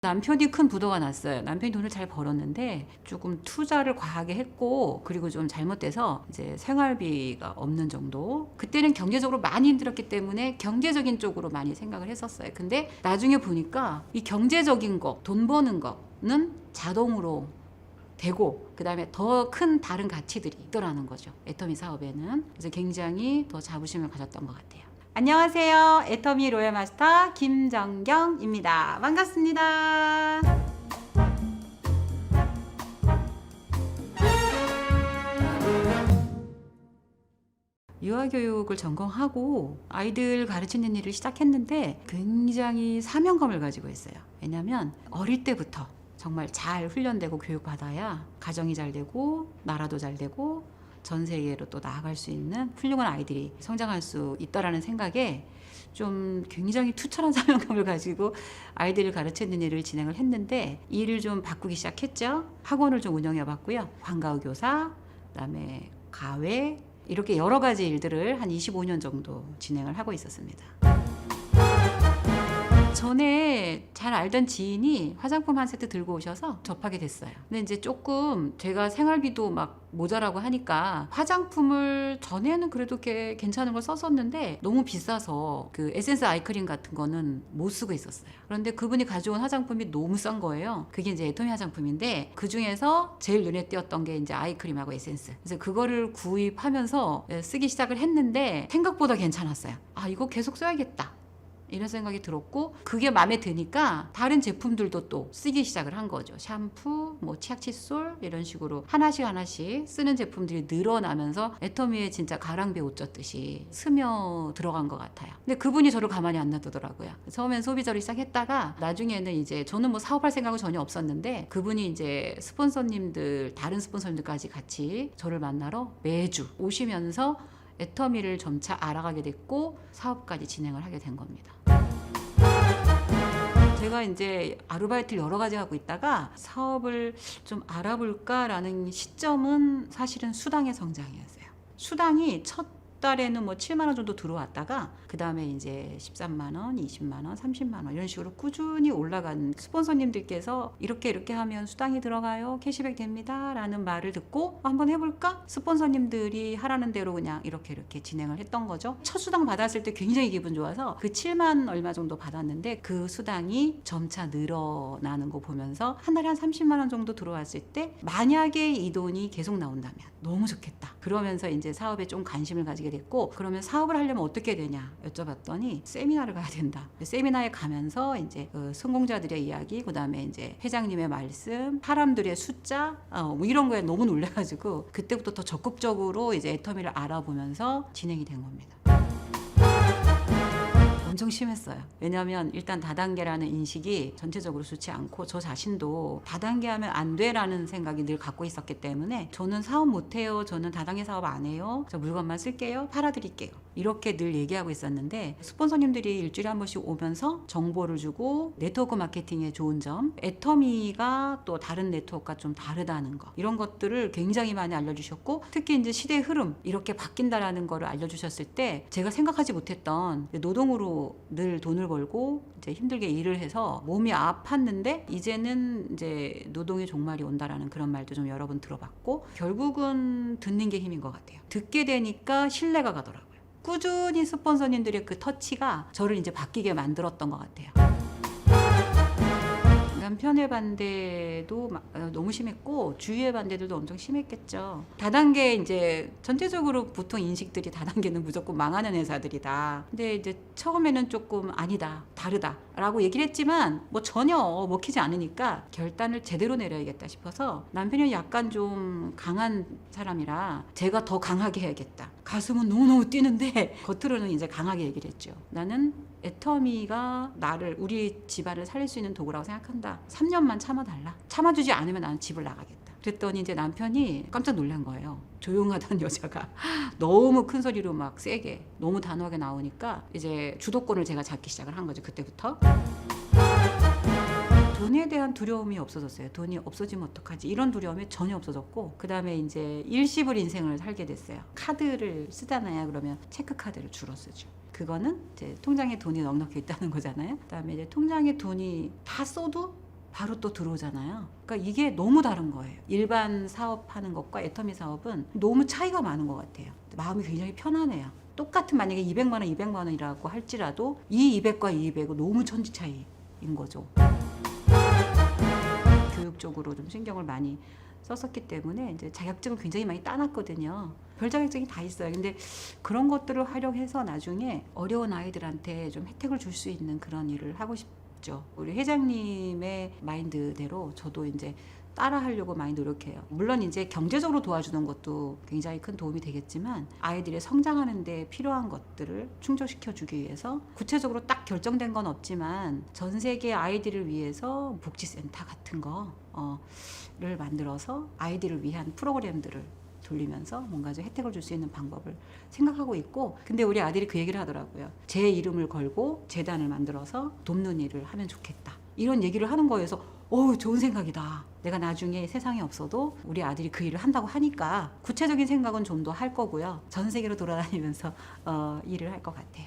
남편이 큰 부도가 났어요. 남편이 돈을 잘 벌었는데 조금 투자를 과하게 했고, 그리고 좀 잘못돼서 이제 생활비가 없는 정도. 그때는 경제적으로 많이 힘들었기 때문에 경제적인 쪽으로 많이 생각을 했었어요. 근데 나중에 보니까 이 경제적인 거, 돈 버는 거는 자동으로 되고, 그 다음에 더 큰 다른 가치들이 있더라는 거죠, 애터미 사업에는. 그래서 굉장히 더 자부심을 가졌던 것 같아요. 안녕하세요. 애터미 로얄 마스터 김정경입니다. 반갑습니다. 유아교육을 전공하고 아이들 가르치는 일을 시작했는데 굉장히 사명감을 가지고 있어요. 왜냐하면 어릴 때부터 정말 잘 훈련되고 교육받아야 가정이 잘 되고 나라도 잘 되고 전 세계로 또 나아갈 수 있는 훌륭한 아이들이 성장할 수 있다라는 생각에 좀 굉장히 투철한 사명감을 가지고 아이들을 가르치는 일을 진행을 했는데, 일을 좀 바꾸기 시작했죠. 학원을 좀 운영해 봤고요. 방과후 교사, 그다음에 가외, 이렇게 여러 가지 일들을 한 25년 정도 진행을 하고 있었습니다. 전에 잘 알던 지인이 화장품 한 세트 들고 오셔서 접하게 됐어요. 근데 이제 조금 제가 생활비도 막 모자라고 하니까 화장품을 전에는 그래도 꽤 괜찮은 걸 썼었는데 너무 비싸서 그 에센스 아이크림 같은 거는 못 쓰고 있었어요. 그런데 그분이 가져온 화장품이 너무 싼 거예요. 그게 이제 애터미 화장품인데 그 중에서 제일 눈에 띄었던 게 이제 아이크림하고 에센스. 그래서 그거를 구입하면서 쓰기 시작을 했는데 생각보다 괜찮았어요. 아, 이거 계속 써야겠다, 이런 생각이 들었고, 그게 마음에 드니까 다른 제품들도 또 쓰기 시작을 한 거죠. 샴푸, 뭐 치약 칫솔, 이런 식으로 하나씩 쓰는 제품들이 늘어나면서 애터미에 진짜 가랑비에 옷 젖듯이 스며 들어간 것 같아요. 근데 그분이 저를 가만히 안 놔두더라고요. 처음엔 소비자로 시작했다가 나중에는 이제 저는 뭐 사업할 생각은 전혀 없었는데, 그분이 이제 스폰서님들, 다른 스폰서님들까지 같이 저를 만나러 매주 오시면서 애터미를 점차 알아가게 됐고 사업까지 진행을 하게 된 겁니다. 제가 이제 아르바이트를 여러 가지 하고 있다가 사업을 좀 알아볼까라는 시점은 사실은 수당의 성장이었어요. 수당이 첫 달에는 뭐 7만 원 정도 들어왔다가 그 다음에 이제 13만 원, 20만 원, 30만 원 이런 식으로 꾸준히 올라간, 스폰서님들께서 이렇게 하면 수당이 들어가요, 캐시백 됩니다 라는 말을 듣고 한번 해볼까? 스폰서님들이 하라는 대로 그냥 이렇게 진행을 했던 거죠. 첫 수당 받았을 때 굉장히 기분 좋아서 그 7만 얼마 정도 받았는데 그 수당이 점차 늘어나는 거 보면서 한 달에 한 30만 원 정도 들어왔을 때 만약에 이 돈이 계속 나온다면 너무 좋겠다. 그러면서 이제 사업에 좀 관심을 가지게 됐고, 그러면 사업을 하려면 어떻게 되냐 여쭤봤더니 세미나를 가야 된다. 세미나에 가면서 이제 그 성공자들의 이야기, 그다음에 이제 회장님의 말씀, 사람들의 숫자, 뭐 이런 거에 너무 놀래가지고 그때부터 더 적극적으로 이제 애터미를 알아보면서 진행이 된 겁니다. 엄청 심했어요. 왜냐하면 일단 다단계라는 인식이 전체적으로 좋지 않고 저 자신도 다단계 하면 안 돼라는 생각이 늘 갖고 있었기 때문에 저는 사업 못해요, 저는 다단계 사업 안 해요, 저 물건만 쓸게요, 팔아드릴게요, 이렇게 늘 얘기하고 있었는데, 스폰서님들이 일주일에 한 번씩 오면서 정보를 주고 네트워크 마케팅의 좋은 점, 애터미가 또 다른 네트워크가 좀 다르다는 거, 이런 것들을 굉장히 많이 알려주셨고, 특히 이제 시대의 흐름 이렇게 바뀐다라는 거를 알려주셨을 때 제가 생각하지 못했던, 노동으로 늘 돈을 벌고 이제 힘들게 일을 해서 몸이 아팠는데 이제는 이제 노동의 종말이 온다라는 그런 말도 좀 여러 번 들어봤고, 결국은 듣는 게 힘인 것 같아요. 듣게 되니까 신뢰가 가더라고요. 꾸준히 스폰서님들의 그 터치가 저를 이제 바뀌게 만들었던 것 같아요. 남편의 반대도 너무 심했고 주위의 반대들도 엄청 심했겠죠. 다단계 이제 전체적으로 보통 인식들이 다단계는 무조건 망하는 회사들이다. 근데 이제 처음에는 조금 아니다, 다르다 라고 얘기를 했지만 뭐 전혀 먹히지 않으니까 결단을 제대로 내려야겠다 싶어서, 남편이 약간 좀 강한 사람이라 제가 더 강하게 해야겠다. 가슴은 너무너무 뛰는데 겉으로는 이제 강하게 얘기를 했죠. 나는 애터미가 나를, 우리 집안을 살릴 수 있는 도구라고 생각한다. 3년만 참아달라. 참아주지 않으면 나는 집을 나가겠다. 그랬더니 이제 남편이 깜짝 놀란 거예요. 조용하던 여자가 너무 큰 소리로 막 세게, 너무 단호하게 나오니까 이제 주도권을 제가 잡기 시작을 한 거죠. 그때부터. 돈에 대한 두려움이 없어졌어요. 돈이 없어지면 어떡하지? 이런 두려움이 전혀 없어졌고, 그 다음에 이제 일시불 인생을 살게 됐어요. 카드를 쓰잖아요. 그러면 체크카드를 주로 쓰죠. 그거는 이제 통장에 돈이 넉넉히 있다는 거잖아요. 그 다음에 이제 통장에 돈이 다 써도 바로 또 들어오잖아요. 그러니까 이게 너무 다른 거예요. 일반 사업하는 것과 애터미 사업은 너무 차이가 많은 것 같아요. 마음이 굉장히 편하네요. 똑같은 만약에 200만 원, 200만 원이라고 할지라도 이 200과 이 200은 너무 천지 차이인 거죠. 교육적으로 좀 신경을 많이 썼었기 때문에 이제 자격증을 굉장히 많이 따놨거든요. 별 자격증이 다 있어요. 근데 그런 것들을 활용해서 나중에 어려운 아이들한테 좀 혜택을 줄 수 있는 그런 일을 하고 싶죠. 우리 회장님의 마인드대로 저도 이제 따라 하려고 많이 노력해요. 물론 이제 경제적으로 도와주는 것도 굉장히 큰 도움이 되겠지만 아이들의 성장하는 데 필요한 것들을 충족시켜 주기 위해서 구체적으로 딱 결정된 건 없지만 전 세계 아이들을 위해서 복지센터 같은 거를 만들어서 아이들을 위한 프로그램들을 돌리면서 뭔가 좀 혜택을 줄 수 있는 방법을 생각하고 있고, 근데 우리 아들이 그 얘기를 하더라고요. 제 이름을 걸고 재단을 만들어서 돕는 일을 하면 좋겠다, 이런 얘기를 하는 거에서 좋은 생각이다. 내가 나중에 세상에 없어도 우리 아들이 그 일을 한다고 하니까 구체적인 생각은 좀 더 할 거고요. 전 세계로 돌아다니면서 일을 할 것 같아요.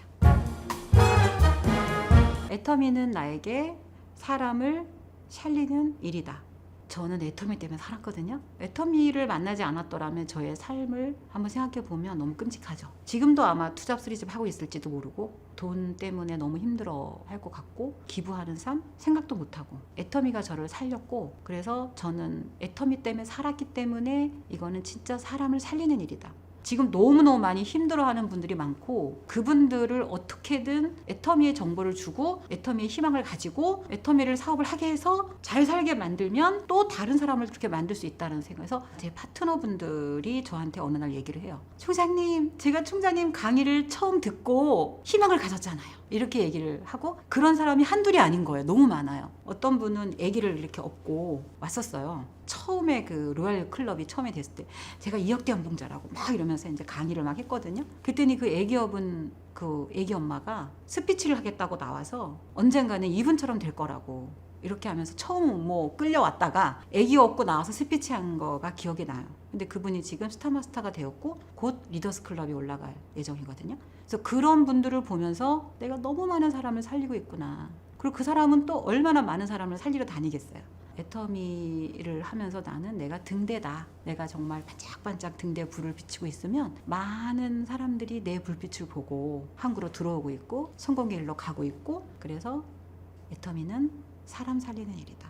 애터미는 나에게 사람을 살리는 일이다. 저는 애터미 때문에 살았거든요. 애터미를 만나지 않았더라면 저의 삶을 한번 생각해 보면 너무 끔찍하죠. 지금도 아마 투잡 쓰리집 하고 있을지도 모르고 돈 때문에 너무 힘들어 할 것 같고 기부하는 삶 생각도 못하고, 애터미가 저를 살렸고, 그래서 저는 애터미 때문에 살았기 때문에 이거는 진짜 사람을 살리는 일이다. 지금 너무너무 많이 힘들어하는 분들이 많고 그분들을 어떻게든 애터미의 정보를 주고 애터미의 희망을 가지고 애터미를 사업을 하게 해서 잘 살게 만들면 또 다른 사람을 그렇게 만들 수 있다는 생각에서 제 파트너분들이 저한테 어느 날 얘기를 해요. 총장님, 제가 총장님 강의를 처음 듣고 희망을 가졌잖아요. 이렇게 얘기를 하고, 그런 사람이 한둘이 아닌 거예요. 너무 많아요. 어떤 분은 아기를 이렇게 업고 왔었어요. 처음에 그 로얄 클럽이 처음에 됐을 때 제가 2억대 연봉자라고 막 이러면서 이제 강의를 막 했거든요. 그랬더니 그 아기업은 그 아기 엄마가 스피치를 하겠다고 나와서 언젠가는 이분처럼 될 거라고 이렇게 하면서 처음 뭐 끌려왔다가 아기 업고 나와서 스피치 한 거가 기억이 나요. 근데 그분이 지금 스타마스터가 되었고 곧 리더스 클럽이 올라갈 예정이거든요. 그래서 그런 분들을 보면서 내가 너무 많은 사람을 살리고 있구나. 그리고 그 사람은 또 얼마나 많은 사람을 살리러 다니겠어요. 애터미를 하면서 나는 내가 등대다. 내가 정말 반짝반짝 등대에 불을 비추고 있으면 많은 사람들이 내 불빛을 보고 항구로 들어오고 있고 성공의 길로 가고 있고, 그래서 애터미는 사람 살리는 일이다.